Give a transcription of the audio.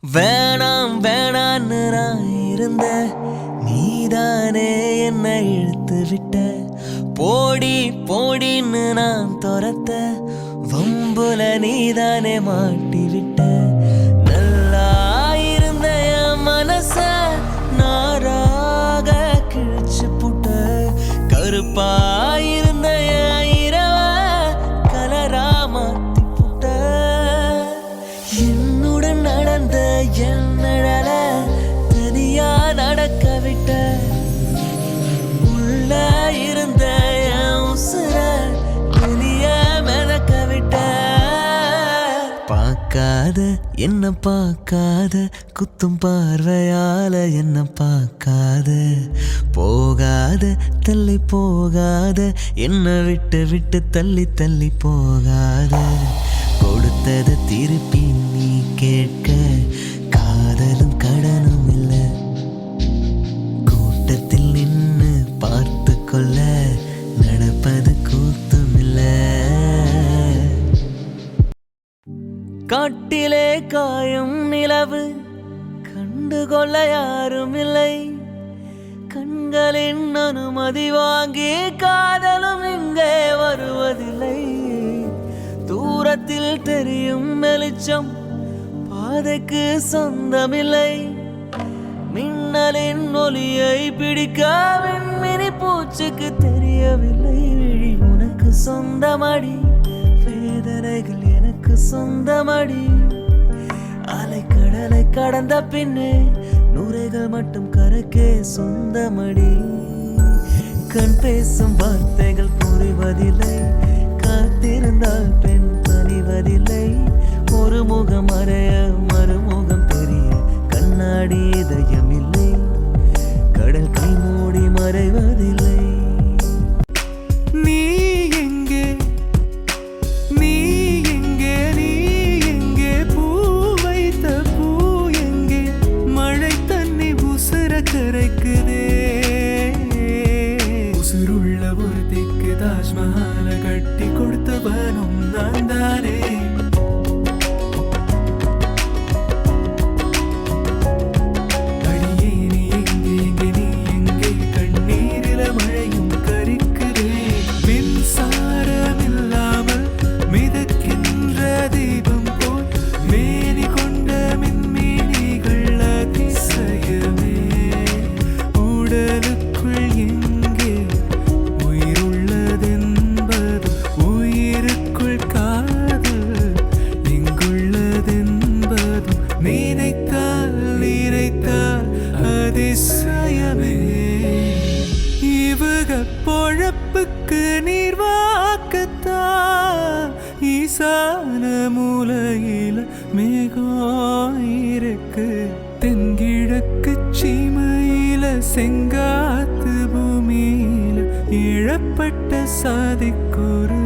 வேணாம் வேணான்னு நான் இருந்த நீதானே என்னை இழுத்து விட்ட. போடி போடின்னு நான் துரத்த வம்புல நீதானே மாட்டி விட்ட. நல்லா இருந்த என் மனச நாராக கிழிச்சு புட்ட. கருப்பாயிருந்த என் இரவ கலரா மாத்தி புட்ட. என்னுடன் நடந்த என் நிழல தனியா நடக்க விட்ட. உள்ள இருந்த என் உசுர வெளிய மிதக்க விட்ட. பார்க்காத என்ன பார்க்காத குத்தும் பார்வையால என்ன பார்க்காத. போகாத தள்ளி போகாத என்ன விட்டு விட்டு தள்ளி தள்ளி போகாத. கொடுத்தது திருப்பி நீ கேட்க காதலும் கடனும் இல்ல. கூட்டத்தில் நின்னு பார்த்து கொள்ள நடப்பது கூத்தும் இல்ல. காட்டிலே காயும் நிலவு கண்டுகொள்ள யாரும் இல்லை. கண்களின் அனுமதி வாங்கி காதலும் இங்கே வருவதில்லை. தூரத்தில் தெரியும் வெளிச்சம் பாதைக்கு சொந்தமில்லை. மின்னலின் ஒளியை பிடிக்க விண்மினி பூச்சுக்கு தெரியவில்லை. விழி உனக்கு சொந்தமடி, வேதனைகள் எனக்கு சொந்தமடி. அலைக்கடலை கடந்த பின்னே நுரைகள் மட்டும் கரைக்கே சொந்தமடி. கண் பேசும் வார்த்தைகள் புரிவதில்லை, காத்திருந்தால் பெண் பணிவதில்லை. ஒரு முகம் மறைய மறுமுகம் தெரிய கண்ணாடி இதயம் இல்லை. கடல் கை மூடி மறைவதில்லை. நீ எங்கே நீ எங்கே நீ எங்கே பூ வைத்த பூ எங்கே. மழை தண்ணி உசுர கரைக்குதே. உசுருள்ள ஒருத்திக்கு தாஜ்மஹால கட்டி கொடுத்தவனும் நான் தானே. அடியே நீ எங்கே எங்கே நீ எங்கே. கண்ணீரில மழையும் கரிக்குதே. மின்சாரம் இல்லாமல் மிதக்கின்ற தீபம் போல் மேனி கொண்ட மின்மினிகள் அதிசயமே. உடலுக்குள் எங்கே உயிருள்ளதென்பது, உயிருக்குள் காதல் எங்குள்ளதென்பதும் நினைத்தால் நினைத்தால் அதிசயமே. இவக பொழப்புக்கு நீர் வாக்கத்தான் ஈசான மூலையில மேகம் இருக்கு. தென்கிழக்கு சீமையில செங்காத்து பூமியில இழப்பட்ட சாதிக்கொரு